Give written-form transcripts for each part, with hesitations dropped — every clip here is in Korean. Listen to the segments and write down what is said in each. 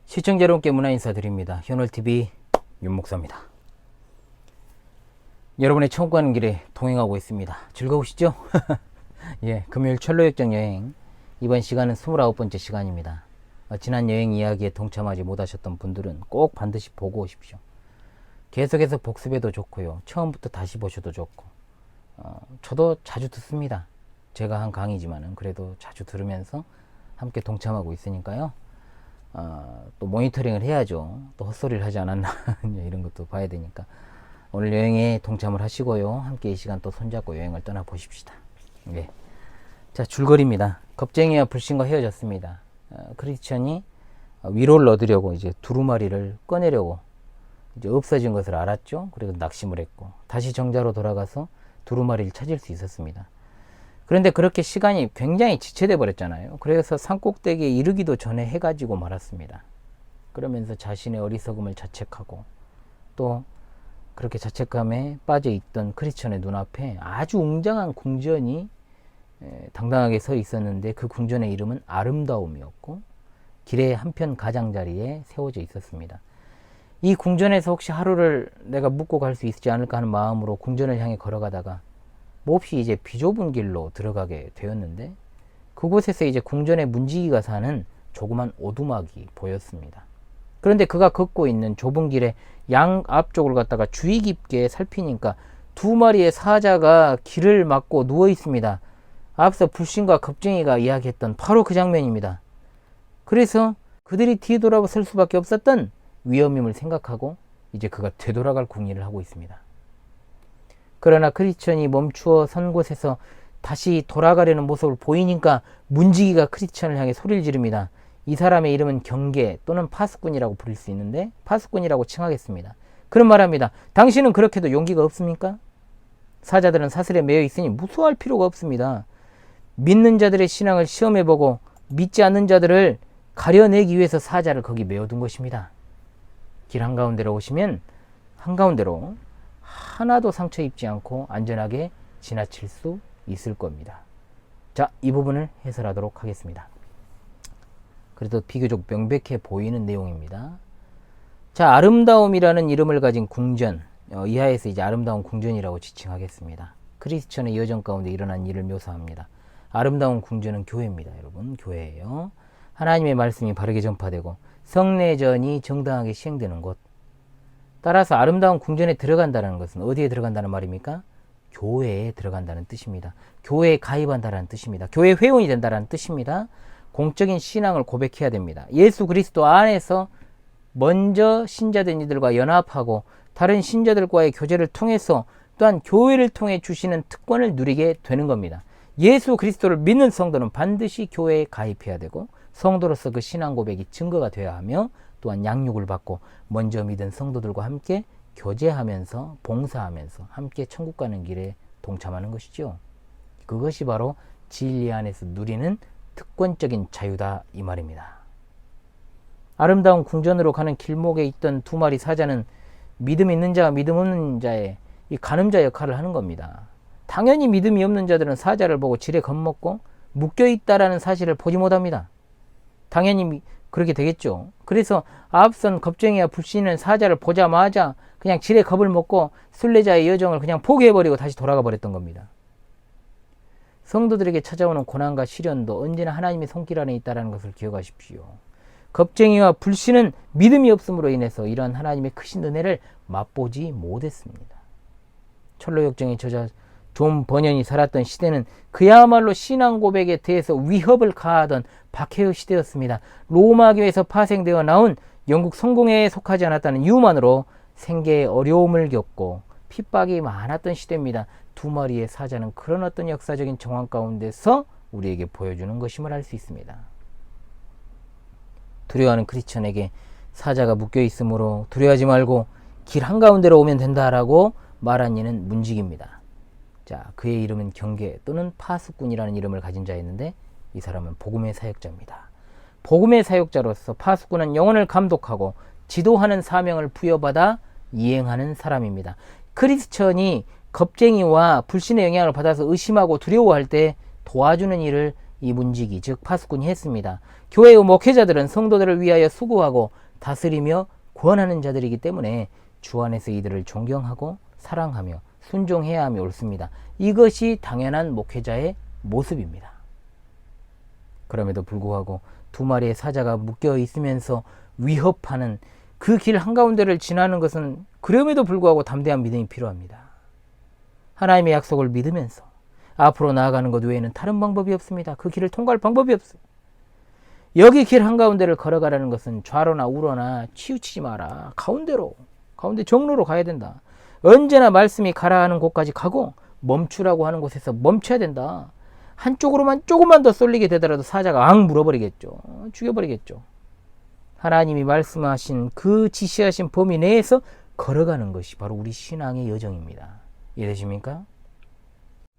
시청자 여러분께 문화 인사드립니다. 현월TV 윤목사입니다. 여러분의 천국 가는 길에 동행하고 있습니다. 즐거우시죠? 예, 금요일 철로역정 여행, 이번 시간은 29번째 시간입니다. 지난 여행 이야기에 동참하지 못하셨던 분들은 꼭 반드시 보고 오십시오. 계속해서 복습해도 좋고요, 처음부터 다시 보셔도 좋고, 저도 자주 듣습니다. 제가 한 강의지만은 그래도 자주 들으면서 함께 동참하고 있으니까요. 또 모니터링을 해야죠. 또 헛소리를 하지 않았나 이런 것도 봐야 되니까 오늘 여행에 동참을 하시고요, 함께 이 시간 또 손잡고 여행을 떠나 보십시다. 네. 자, 줄거리입니다. 겁쟁이와 불신과 헤어졌습니다. 크리스천이 위로를 얻으려고 이제 두루마리를 꺼내려고 이제 없어진 것을 알았죠. 그리고 낙심을 했고 다시 정자로 돌아가서 두루마리를 찾을 수 있었습니다. 그런데 그렇게 시간이 굉장히 지체돼 버렸잖아요. 그래서 산꼭대기에 이르기도 전에 해가 지고 말았습니다. 그러면서 자신의 어리석음을 자책하고, 또 그렇게 자책감에 빠져 있던 크리스천의 눈앞에 아주 웅장한 궁전이 당당하게 서 있었는데, 그 궁전의 이름은 아름다움이었고 길의 한편 가장자리에 세워져 있었습니다. 이 궁전에서 혹시 하루를 내가 묵고 갈 수 있지 않을까 하는 마음으로 궁전을 향해 걸어가다가 몹시 이제 비좁은 길로 들어가게 되었는데, 그곳에서 이제 궁전의 문지기가 사는 조그만 오두막이 보였습니다. 그런데 그가 걷고 있는 좁은 길의 양 앞쪽을 갖다가 주의 깊게 살피니까 두 마리의 사자가 길을 막고 누워 있습니다. 앞서 불신과 겁쟁이가 이야기했던 바로 그 장면입니다. 그래서 그들이 뒤돌아 설 수밖에 없었던 위험임을 생각하고 이제 그가 되돌아갈 궁리를 하고 있습니다. 그러나 크리스천이 멈추어 선 곳에서 다시 돌아가려는 모습을 보이니까 문지기가 크리스천을 향해 소리를 지릅니다. 이 사람의 이름은 경계 또는 파수꾼이라고 부를 수 있는데, 파수꾼이라고 칭하겠습니다. 그런 말합니다. 당신은 그렇게도 용기가 없습니까? 사자들은 사슬에 매여 있으니 무서워할 필요가 없습니다. 믿는 자들의 신앙을 시험해보고 믿지 않는 자들을 가려내기 위해서 사자를 거기 메어둔 것입니다. 길 한가운데로 오시면 한가운데로 하나도 상처 입지 않고 안전하게 지나칠 수 있을 겁니다. 자, 이 부분을 해설하도록 하겠습니다. 그래도 비교적 명백해 보이는 내용입니다. 자, 아름다움이라는 이름을 가진 궁전, 이하에서 이제 아름다운 궁전이라고 지칭하겠습니다. 크리스천의 여정 가운데 일어난 일을 묘사합니다. 아름다운 궁전은 교회입니다. 여러분, 교회예요. 하나님의 말씀이 바르게 전파되고 성례전이 정당하게 시행되는 곳. 따라서 아름다운 궁전에 들어간다는 것은 어디에 들어간다는 말입니까? 교회에 들어간다는 뜻입니다. 교회에 가입한다는 뜻입니다. 교회 회원이 된다는 뜻입니다. 공적인 신앙을 고백해야 됩니다. 예수 그리스도 안에서 먼저 신자된 이들과 연합하고 다른 신자들과의 교제를 통해서 또한 교회를 통해 주시는 특권을 누리게 되는 겁니다. 예수 그리스도를 믿는 성도는 반드시 교회에 가입해야 되고, 성도로서 그 신앙 고백이 증거가 되어야 하며, 또한 양육을 받고 먼저 믿은 성도들과 함께 교제하면서 봉사하면서 함께 천국 가는 길에 동참하는 것이죠. 그것이 바로 진리 안에서 누리는 특권적인 자유다, 이 말입니다. 아름다운 궁전으로 가는 길목에 있던 두 마리 사자는 믿음 있는 자와 믿음 없는 자의 이 가늠자 역할을 하는 겁니다. 당연히 믿음이 없는 자들은 사자를 보고 지레 겁먹고 묶여있다라는 사실을 보지 못합니다. 당연히 그렇게 되겠죠. 그래서 앞선 겁쟁이와 불신은 사자를 보자마자 그냥 지레 겁을 먹고 순례자의 여정을 그냥 포기해버리고 다시 돌아가 버렸던 겁니다. 성도들에게 찾아오는 고난과 시련도 언제나 하나님의 손길 안에 있다는 것을 기억하십시오. 겁쟁이와 불신은 믿음이 없음으로 인해서 이러한 하나님의 크신 은혜를 맛보지 못했습니다. 철로역정의 저자 존 버년이 살았던 시대는 그야말로 신앙 고백에 대해서 위협을 가하던 박해의 시대였습니다. 로마교에서 파생되어 나온 영국 성공회에 속하지 않았다는 이유만으로 생계에 어려움을 겪고 핍박이 많았던 시대입니다. 두 마리의 사자는 그런 어떤 역사적인 정황 가운데서 우리에게 보여주는 것임을 알 수 있습니다. 두려워하는 크리스천에게 사자가 묶여 있으므로 두려워하지 말고 길 한가운데로 오면 된다라고 말한 이는 문지기입니다. 자, 그의 이름은 경계 또는 파수꾼이라는 이름을 가진 자였는데, 이 사람은 복음의 사역자입니다. 복음의 사역자로서 파수꾼은 영혼을 감독하고 지도하는 사명을 부여받아 이행하는 사람입니다. 크리스천이 겁쟁이와 불신의 영향을 받아서 의심하고 두려워할 때 도와주는 일을 이 문지기 즉 파수꾼이 했습니다. 교회의 목회자들은 성도들을 위하여 수고하고 다스리며 구원하는 자들이기 때문에 주 안에서 이들을 존경하고 사랑하며 순종해야 함이 옳습니다. 이것이 당연한 목회자의 모습입니다. 그럼에도 불구하고 두 마리의 사자가 묶여 있으면서 위협하는 그 길 한가운데를 지나는 것은 그럼에도 불구하고 담대한 믿음이 필요합니다. 하나님의 약속을 믿으면서 앞으로 나아가는 것 외에는 다른 방법이 없습니다. 그 길을 통과할 방법이 없어요. 여기 길 한가운데를 걸어가라는 것은 좌로나 우로나 치우치지 마라. 가운데 정로로 가야 된다. 언제나 말씀이 가라 하는 곳까지 가고 멈추라고 하는 곳에서 멈춰야 된다. 한쪽으로만 조금만 더 쏠리게 되더라도 사자가 앙 물어버리겠죠. 죽여버리겠죠. 하나님이 말씀하신 그 지시하신 범위 내에서 걸어가는 것이 바로 우리 신앙의 여정입니다. 이해되십니까?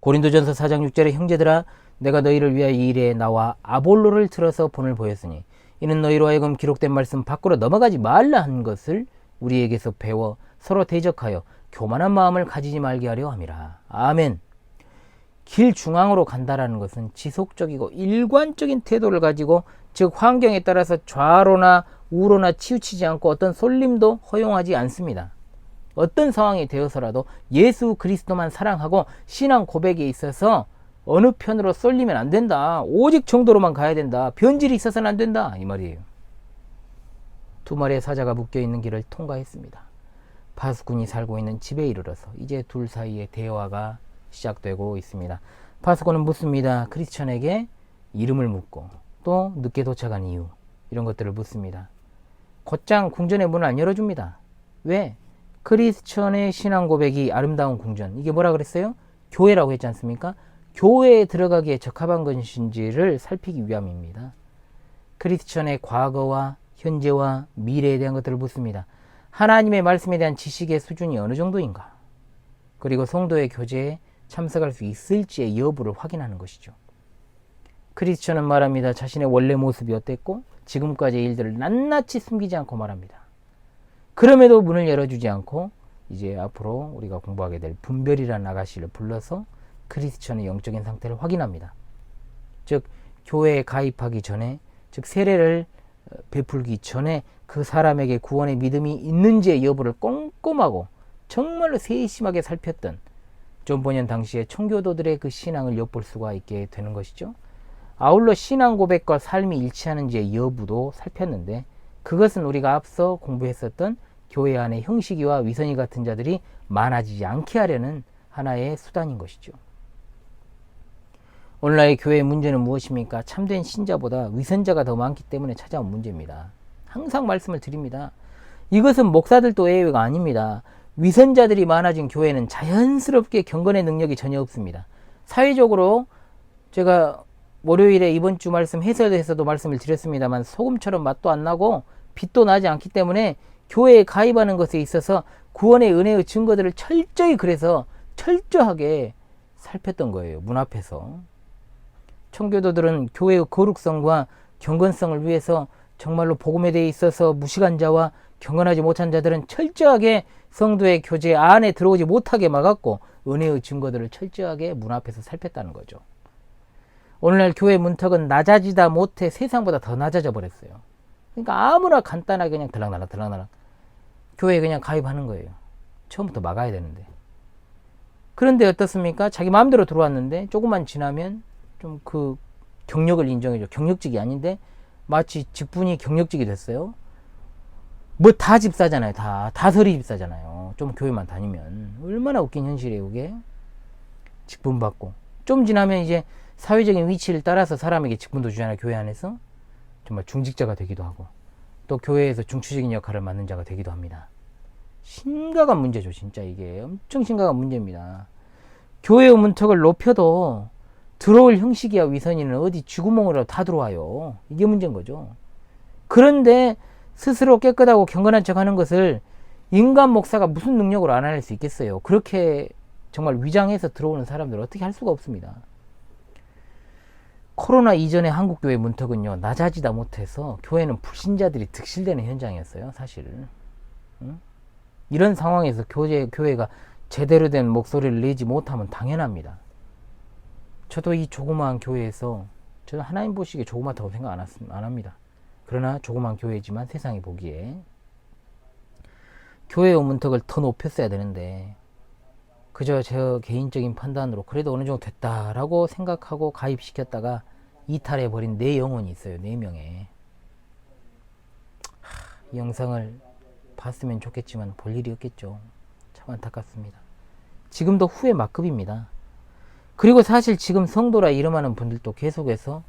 고린도전서 4장 6절에 형제들아 내가 너희를 위하여 이 일에 나와 아볼로를 틀어서 본을 보였으니 이는 너희로 하여금 기록된 말씀 밖으로 넘어가지 말라 한 것을 우리에게서 배워 서로 대적하여 교만한 마음을 가지지 말게 하려 함이라. 아멘. 길 중앙으로 간다라는 것은 지속적이고 일관적인 태도를 가지고 즉 환경에 따라서 좌로나 우로나 치우치지 않고 어떤 쏠림도 허용하지 않습니다. 어떤 상황이 되어서라도 예수 그리스도만 사랑하고 신앙 고백에 있어서 어느 편으로 쏠리면 안 된다. 오직 정도로만 가야 된다. 변질이 있어서는 안 된다. 이 말이에요. 두 마리의 사자가 묶여있는 길을 통과했습니다. 파수꾼이 살고 있는 집에 이르러서 이제 둘 사이의 대화가 시작되고 있습니다. 파수꾼은 묻습니다. 크리스천에게 이름을 묻고 또 늦게 도착한 이유 이런 것들을 묻습니다. 곧장 궁전의 문을 안 열어줍니다. 왜? 크리스천의 신앙 고백이 아름다운 궁전, 이게 뭐라 그랬어요? 교회라고 했지 않습니까? 교회에 들어가기에 적합한 것인지를 살피기 위함입니다. 크리스천의 과거와 현재와 미래에 대한 것들을 묻습니다. 하나님의 말씀에 대한 지식의 수준이 어느 정도인가? 그리고 성도의 교제에 참석할 수 있을지의 여부를 확인하는 것이죠. 크리스천은 말합니다. 자신의 원래 모습이 어땠고 지금까지의 일들을 낱낱이 숨기지 않고 말합니다. 그럼에도 문을 열어주지 않고 이제 앞으로 우리가 공부하게 될 분별이라는 아가씨를 불러서 크리스천의 영적인 상태를 확인합니다. 즉 교회에 가입하기 전에, 즉 세례를 베풀기 전에 그 사람에게 구원의 믿음이 있는지의 여부를 꼼꼼하고 정말로 세심하게 살폈던 존 버년 당시의 청교도들의 그 신앙을 엿볼 수가 있게 되는 것이죠. 아울러 신앙 고백과 삶이 일치하는지의 여부도 살폈는데 그것은 우리가 앞서 공부했었던 교회 안에 형식이와 위선이 같은 자들이 많아지지 않게 하려는 하나의 수단인 것이죠. 오늘날의 교회의 문제는 무엇입니까? 참된 신자보다 위선자가 더 많기 때문에 찾아온 문제입니다. 항상 말씀을 드립니다. 이것은 목사들도 예외가 아닙니다. 위선자들이 많아진 교회는 자연스럽게 경건의 능력이 전혀 없습니다. 사회적으로 제가 월요일에 이번 주 말씀 해설에서도 말씀을 드렸습니다만 소금처럼 맛도 안 나고 빛도 나지 않기 때문에 교회에 가입하는 것에 있어서 구원의 은혜의 증거들을 철저히 그래서 철저하게 살폈던 거예요. 문 앞에서. 청교도들은 교회의 거룩성과 경건성을 위해서 정말로 복음에 대해 있어서 무시간자와 경건하지 못한 자들은 철저하게 성도의 교제 안에 들어오지 못하게 막았고 은혜의 증거들을 철저하게 문 앞에서 살폈다는 거죠. 오늘날 교회 문턱은 낮아지다 못해 세상보다 더 낮아져 버렸어요. 그러니까 아무나 간단하게 그냥 들락날락 교회에 그냥 가입하는 거예요. 처음부터 막아야 되는데. 그런데 어떻습니까? 자기 마음대로 들어왔는데 조금만 지나면 좀 그 경력을 인정해줘. 경력직이 아닌데 마치 직분이 경력직이 됐어요. 뭐 다 집사잖아요. 다 설이 집사잖아요. 좀 교회만 다니면. 얼마나 웃긴 현실이에요, 이게. 직분 받고. 좀 지나면 이제 사회적인 위치를 따라서 사람에게 직분도 주잖아요. 교회 안에서. 정말 중직자가 되기도 하고. 또 교회에서 중추적인 역할을 맡는 자가 되기도 합니다. 심각한 문제죠. 진짜 이게. 엄청 심각한 문제입니다. 교회의 문턱을 높여도 들어올 형식이야 위선이는 어디 쥐구멍으로 다 들어와요. 이게 문제인 거죠. 그런데 스스로 깨끗하고 경건한 척하는 것을 인간 목사가 무슨 능력으로 알아낼 수 있겠어요. 그렇게 정말 위장해서 들어오는 사람들은 어떻게 할 수가 없습니다. 코로나 이전의 한국교회 문턱은요 낮아지다 못해서 교회는 불신자들이 득실되는 현장이었어요. 사실. 이런 상황에서 교회가 제대로 된 목소리를 내지 못하면 당연합니다. 저도 이 조그마한 교회에서 저는 하나님 보시기에 조그맣다고 생각 안 합니다. 그러나 조그만 교회지만 세상이 보기에 교회의 문턱을 더 높였어야 되는데 그저 제 개인적인 판단으로 그래도 어느 정도 됐다라고 생각하고 가입시켰다가 이탈해버린 내 영혼이 있어요. 4명에. 이 영상을 봤으면 좋겠지만 볼 일이 없겠죠. 참 안타깝습니다. 지금도 후회 막급입니다. 그리고 사실 지금 성도라 이름하는 분들도 계속해서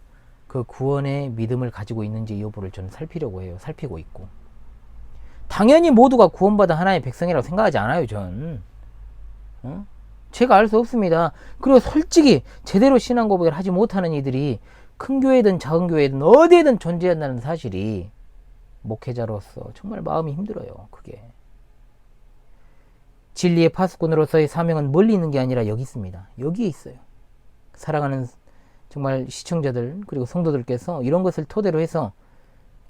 그 구원의 믿음을 가지고 있는지 여부를 저는 살피려고 해요. 살피고 있고. 당연히 모두가 구원받은 하나님의 백성이라고 생각하지 않아요. 전. 제가 알 수 없습니다. 그리고 솔직히 제대로 신앙 고백을 하지 못하는 이들이 큰 교회든 작은 교회든 어디에든 존재한다는 사실이 목회자로서 정말 마음이 힘들어요. 그게. 진리의 파수꾼으로서의 사명은 멀리 있는 게 아니라 여기 있습니다. 여기에 있어요. 사랑하는 정말 시청자들 그리고 성도들께서 이런 것을 토대로 해서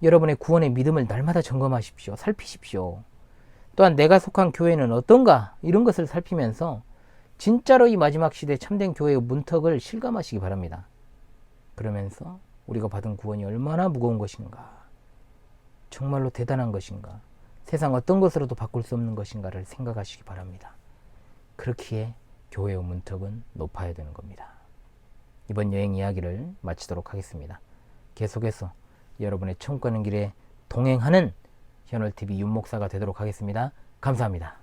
여러분의 구원의 믿음을 날마다 점검하십시오. 살피십시오. 또한 내가 속한 교회는 어떤가 이런 것을 살피면서 진짜로 이 마지막 시대 참된 교회의 문턱을 실감하시기 바랍니다. 그러면서 우리가 받은 구원이 얼마나 무거운 것인가, 정말로 대단한 것인가, 세상 어떤 것으로도 바꿀 수 없는 것인가를 생각하시기 바랍니다. 그렇기에 교회의 문턱은 높아야 되는 겁니다. 이번 여행 이야기를 마치도록 하겠습니다. 계속해서 여러분의 천국 가는 길에 동행하는 현월TV 윤목사가 되도록 하겠습니다. 감사합니다.